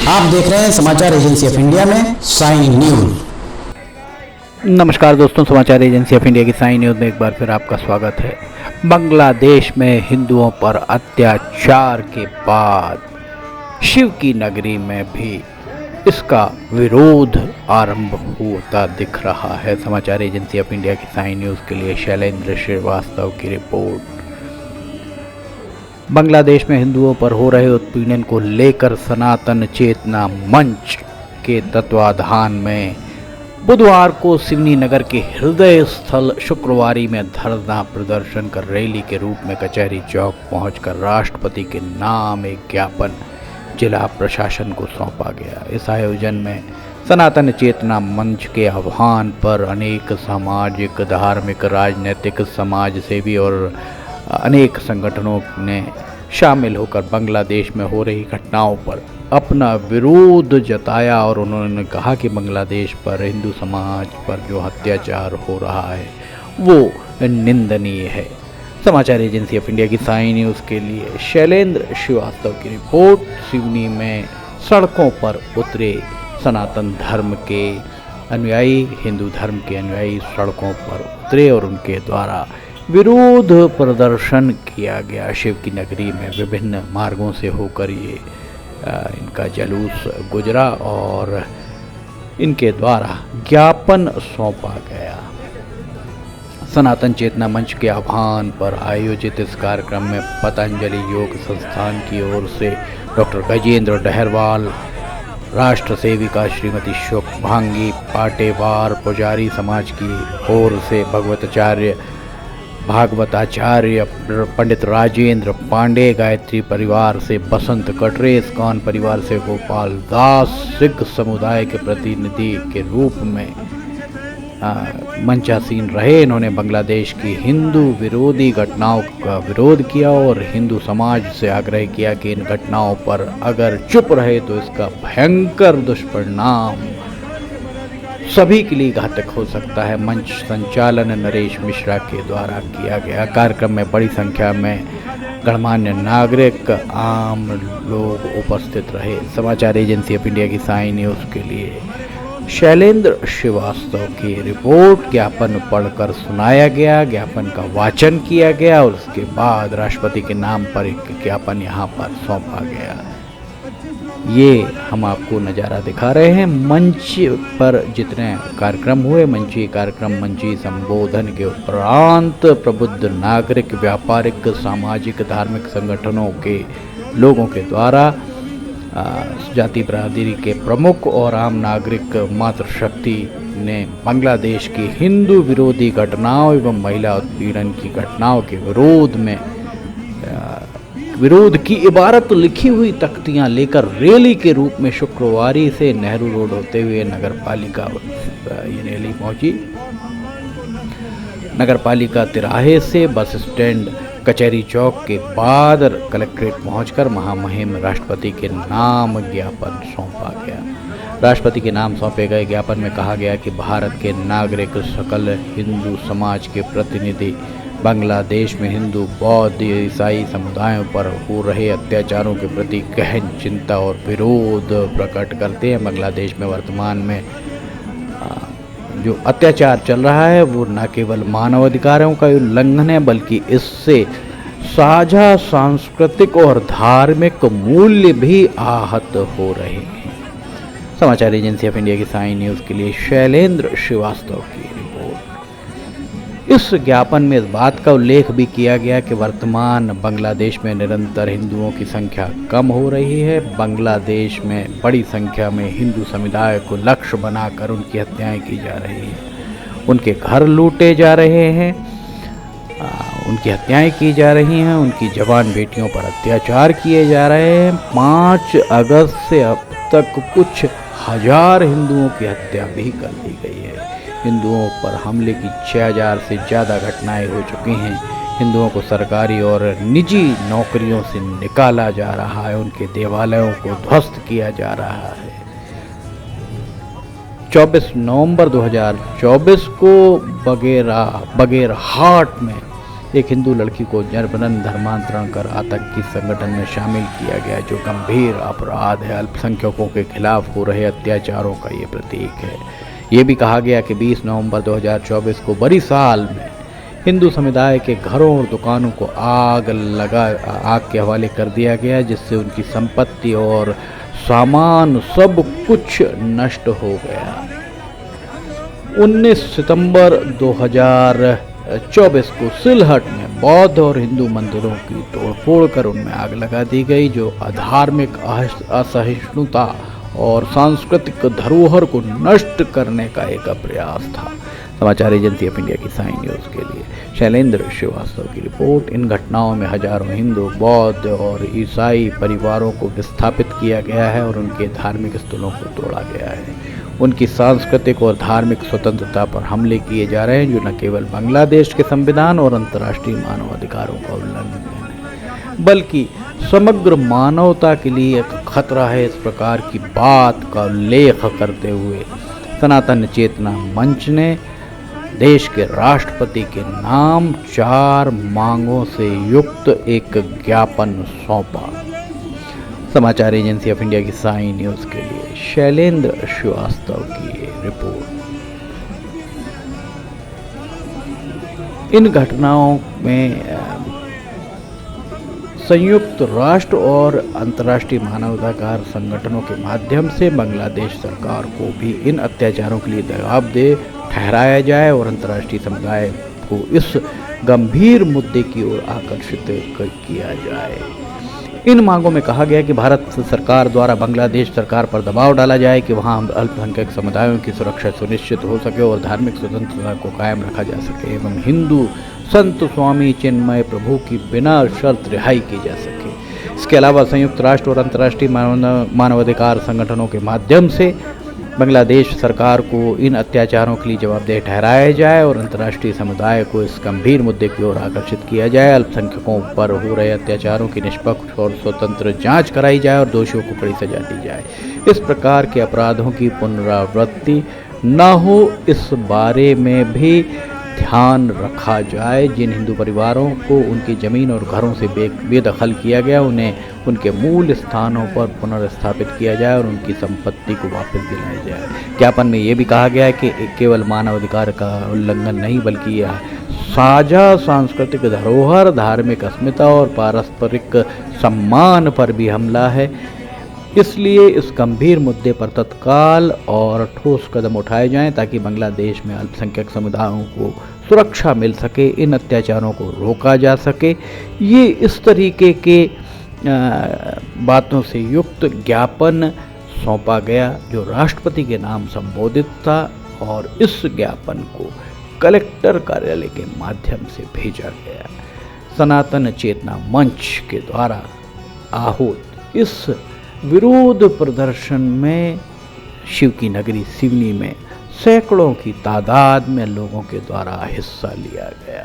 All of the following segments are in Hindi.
आप देख रहे हैं समाचार एजेंसी ऑफ इंडिया में साइन न्यूज। नमस्कार दोस्तों, समाचार एजेंसी ऑफ इंडिया की साइन न्यूज में एक बार फिर आपका स्वागत है। बांग्लादेश में हिंदुओं पर अत्याचार के बाद शिव की नगरी में भी इसका विरोध आरंभ होता दिख रहा है। समाचार एजेंसी ऑफ इंडिया की साइन न्यूज के लिए शैलेंद्र श्रीवास्तव की रिपोर्ट। बांग्लादेश में हिंदुओं पर हो रहे उत्पीड़न को लेकर सनातन चेतना मंच के तत्वाधान में बुधवार को सिवनी नगर के हृदय स्थल शुक्रवारी में धरना प्रदर्शन कर रैली के रूप में कचहरी चौक पहुंचकर राष्ट्रपति के नाम एक ज्ञापन जिला प्रशासन को सौंपा गया। इस आयोजन में सनातन चेतना मंच के आह्वान पर अनेक सामाजिक, धार्मिक, राजनीतिक, समाज सेवी और अनेक संगठनों ने शामिल होकर बांग्लादेश में हो रही घटनाओं पर अपना विरोध जताया और उन्होंने कहा कि बांग्लादेश पर हिंदू समाज पर जो अत्याचार हो रहा है वो निंदनीय है। समाचार एजेंसी ऑफ इंडिया की साइन न्यूज़ के लिए शैलेंद्र श्रीवास्तव की रिपोर्ट। सिवनी में सड़कों पर उतरे सनातन धर्म के अनुयायी, हिंदू धर्म के अनुयायी सड़कों पर उतरे और उनके द्वारा विरोध प्रदर्शन किया गया। शिव की नगरी में विभिन्न मार्गों से होकर ये इनका जुलूस गुजरा और इनके द्वारा ज्ञापन सौंपा गया। सनातन चेतना मंच के आह्वान पर आयोजित इस कार्यक्रम में पतंजलि योग संस्थान की ओर से डॉक्टर गजेंद्र डहरवाल, राष्ट्र सेविका श्रीमती शुभांगी पाटेवार, पुजारी समाज की ओर से भागवताचार्य पंडित राजेंद्र पांडे, गायत्री परिवार से बसंत कटरे, इस्कॉन परिवार से गोपाल दास, सिख समुदाय के प्रतिनिधि के रूप में मंचासीन रहे। इन्होंने बांग्लादेश की हिंदू विरोधी घटनाओं का विरोध किया और हिंदू समाज से आग्रह किया कि इन घटनाओं पर अगर चुप रहे तो इसका भयंकर दुष्परिणाम सभी के लिए घातक हो सकता है। मंच संचालन नरेश मिश्रा के द्वारा किया गया। कार्यक्रम में बड़ी संख्या में गणमान्य नागरिक, आम लोग उपस्थित रहे। समाचार एजेंसी ऑफ इंडिया की साइन न्यूज़ के लिए शैलेंद्र श्रीवास्तव की रिपोर्ट। ज्ञापन पढ़कर सुनाया गया, ज्ञापन का वाचन किया गया और उसके बाद राष्ट्रपति के नाम पर एक ज्ञापन यहाँ पर सौंपा गया। ये हम आपको नज़ारा दिखा रहे हैं। मंच पर जितने कार्यक्रम हुए, मंची कार्यक्रम, मंची संबोधन के उपरांत प्रबुद्ध नागरिक, व्यापारिक, सामाजिक, धार्मिक संगठनों के लोगों के द्वारा जाति बिरादरी के प्रमुख और आम नागरिक मातृशक्ति ने बांग्लादेश की हिंदू विरोधी घटनाओं एवं महिला उत्पीड़न की घटनाओं के विरोध की इबारत लिखी हुई तख्तियां लेकर रैली के रूप में शुक्रवारी से नेहरू रोड होते हुए नगर पालिका ये रैली पहुंची। नगर पालिका तिराहे से बस स्टैंड, कचहरी चौक के बाद कलेक्ट्रेट पहुंचकर महामहिम राष्ट्रपति के नाम ज्ञापन सौंपा गया। राष्ट्रपति के नाम सौंपे गए ज्ञापन में कहा गया कि भारत के नागरिक, सकल हिंदू समाज के प्रतिनिधि बांग्लादेश में हिंदू, बौद्ध, ईसाई समुदायों पर हो रहे अत्याचारों के प्रति गहन चिंता और विरोध प्रकट करते हैं। बांग्लादेश में वर्तमान में जो अत्याचार चल रहा है वो न केवल मानवाधिकारों का उल्लंघन है बल्कि इससे साझा सांस्कृतिक और धार्मिक मूल्य भी आहत हो रहे हैं। समाचार एजेंसी ऑफ इंडिया की साइन न्यूज़ के लिए शैलेंद्र श्रीवास्तव की रिपोर्ट। इस ज्ञापन में इस बात का उल्लेख भी किया गया कि वर्तमान बांग्लादेश में निरंतर हिंदुओं की संख्या कम हो रही है। बांग्लादेश में बड़ी संख्या में हिंदू समुदाय को लक्ष्य बनाकर उनकी हत्याएं की जा रही हैं, उनके घर लूटे जा रहे हैं, उनकी हत्याएं की जा रही हैं, उनकी जवान बेटियों पर अत्याचार किए जा रहे हैं। 5 अगस्त से अब तक कुछ हजार हिंदुओं की हत्या भी कर दी गई है। हिंदुओं पर हमले की 6000 से ज़्यादा घटनाएं हो चुकी हैं। हिंदुओं को सरकारी और निजी नौकरियों से निकाला जा रहा है, उनके देवालयों को ध्वस्त किया जा रहा है। 24 नवंबर 2024 को बगेरहाट में एक हिंदू लड़की को जबरन धर्मांतरण कर आतंकी संगठन में शामिल किया गया, जो गंभीर अपराध है। अल्पसंख्यकों के खिलाफ हो रहे अत्याचारों का ये प्रतीक है। ये भी कहा गया कि 20 नवंबर 2024 को बरिशाल में हिंदू समुदाय के घरों और दुकानों को आग के हवाले कर दिया गया, जिससे उनकी संपत्ति और सामान सब कुछ नष्ट हो गया। 19 सितंबर 2024 को सिलहट में बौद्ध और हिंदू मंदिरों की तोड़फोड़ कर उनमें आग लगा दी गई, जो अधार्मिक असहिष्णुता और सांस्कृतिक धरोहर को नष्ट करने का एक प्रयास था। समाचार एजेंसी ऑफ इंडिया की साइन न्यूज़ के लिए शैलेंद्र श्रीवास्तव की रिपोर्ट। इन घटनाओं में हजारों हिंदू, बौद्ध और ईसाई परिवारों को विस्थापित किया गया है और उनके धार्मिक स्थलों को तोड़ा गया है। उनकी सांस्कृतिक और धार्मिक स्वतंत्रता पर हमले किए जा रहे हैं, जो न केवल बांग्लादेश के संविधान और अंतर्राष्ट्रीय मानवाधिकारों का उल्लंघन है, बल्कि समग्र मानवता के लिए एक खतरा है। इस प्रकार की बात का उल्लेख करते हुए सनातन चेतना मंच ने देश के राष्ट्रपति के नाम 4 मांगों से युक्त एक ज्ञापन सौंपा। समाचार एजेंसी ऑफ इंडिया की साइन न्यूज़ के लिए शैलेंद्र श्रीवास्तव की रिपोर्ट। इन घटनाओं में संयुक्त राष्ट्र और अंतर्राष्ट्रीय मानवाधिकार संगठनों के माध्यम से बांग्लादेश सरकार को भी इन अत्याचारों के लिए जवाबदेह ठहराया जाए और अंतर्राष्ट्रीय समुदाय को इस गंभीर मुद्दे की ओर आकर्षित किया जाए। इन मांगों में कहा गया कि भारत सरकार द्वारा बांग्लादेश सरकार पर दबाव डाला जाए कि वहां अल्पसंख्यक समुदायों की सुरक्षा सुनिश्चित हो सके और धार्मिक स्वतंत्रता को कायम रखा जा सके एवं हिंदू संत स्वामी चिन्मय प्रभु की बिना शर्त रिहाई की जा सके। इसके अलावा संयुक्त राष्ट्र और अंतर्राष्ट्रीय मानवाधिकार संगठनों के माध्यम से बांग्लादेश सरकार को इन अत्याचारों के लिए जवाबदेह ठहराया जाए और अंतर्राष्ट्रीय समुदाय को इस गंभीर मुद्दे की ओर आकर्षित किया जाए। अल्पसंख्यकों पर हो रहे अत्याचारों की निष्पक्ष और स्वतंत्र जांच कराई जाए और दोषियों को कड़ी सजा दी जाए। इस प्रकार के अपराधों की पुनरावृत्ति न हो, इस बारे में भी ध्यान रखा जाए। जिन हिंदू परिवारों को उनकी ज़मीन और घरों से बेदखल किया गया, उन्हें उनके मूल स्थानों पर पुनर्स्थापित किया जाए और उनकी संपत्ति को वापस दिलाया जाए। ज्ञापन में ये भी कहा गया है कि केवल मानवाधिकार का उल्लंघन नहीं, बल्कि यह साझा सांस्कृतिक धरोहर, धार्मिक अस्मिता और पारस्परिक सम्मान पर भी हमला है। इसलिए इस गंभीर मुद्दे पर तत्काल और ठोस कदम उठाए जाएं ताकि बांग्लादेश में अल्पसंख्यक समुदायों को सुरक्षा मिल सके, इन अत्याचारों को रोका जा सके। ये इस तरीके के बातों से युक्त ज्ञापन सौंपा गया जो राष्ट्रपति के नाम संबोधित था और इस ज्ञापन को कलेक्टर कार्यालय के माध्यम से भेजा गया। सनातन चेतना मंच के द्वारा आहूत इस विरोध प्रदर्शन में शिव की नगरी सिवनी में सैकड़ों की तादाद में लोगों के द्वारा हिस्सा लिया गया।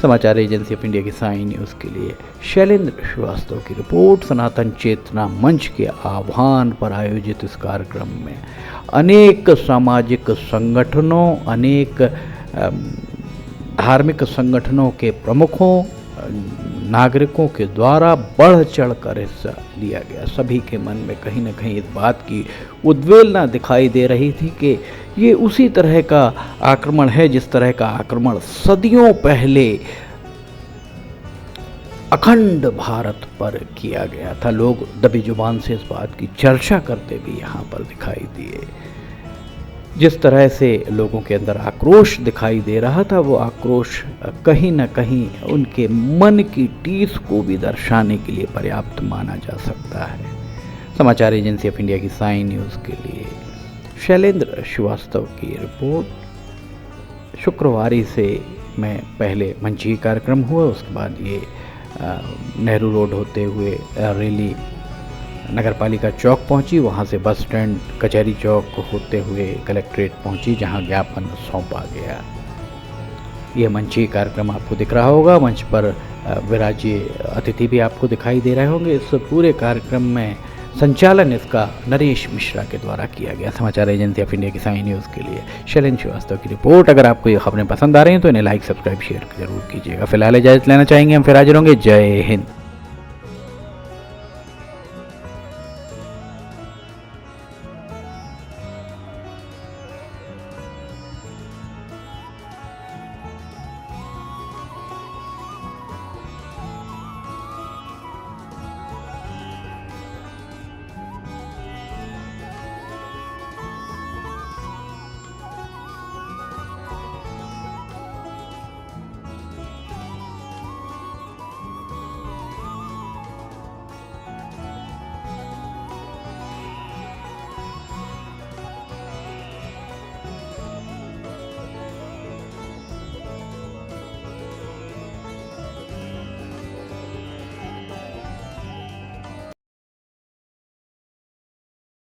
समाचार एजेंसी ऑफ इंडिया की साइन न्यूज़ के लिए शैलेंद्र श्रीवास्तव की रिपोर्ट। सनातन चेतना मंच के आह्वान पर आयोजित इस कार्यक्रम में अनेक सामाजिक संगठनों, अनेक धार्मिक संगठनों के प्रमुखों, नागरिकों के द्वारा बढ़ चढ़ कर हिस्सा लिया गया। सभी के मन में कहीं न कहीं इस बात की उद्वेलना दिखाई दे रही थी कि ये उसी तरह का आक्रमण है जिस तरह का आक्रमण सदियों पहले अखंड भारत पर किया गया था। लोग दबी जुबान से इस बात की चर्चा करते भी यहाँ पर दिखाई दिए। जिस तरह से लोगों के अंदर आक्रोश दिखाई दे रहा था, वो आक्रोश कहीं न कहीं उनके मन की टीस को भी दर्शाने के लिए पर्याप्त माना जा सकता है। समाचार एजेंसी ऑफ इंडिया की साइन न्यूज़ के लिए शैलेंद्र श्रीवास्तव की रिपोर्ट। शुक्रवारी से मैं पहले मंची कार्यक्रम हुआ, उसके बाद ये नेहरू रोड होते हुए रैली नगरपालिका चौक पहुंची, वहां से बस स्टैंड कचहरी चौक होते हुए कलेक्ट्रेट पहुंची जहां ज्ञापन सौंपा गया। यह मंची कार्यक्रम आपको दिख रहा होगा, मंच पर विराजी अतिथि भी आपको दिखाई दे रहे होंगे। इस पूरे कार्यक्रम में संचालन इसका नरेश मिश्रा के द्वारा किया गया। समाचार एजेंसी ऑफ इंडिया की साई न्यूज़ के लिए शैलेन श्रीवास्तव की रिपोर्ट। अगर आपको ये खबरें पसंद आ रही हैं तो इन्हें लाइक सब्सक्राइब शेयर जरूर कीजिएगा। फिलहाल इजाजत लेना चाहेंगे हम, फिर हाजिर होंगे। जय हिंद।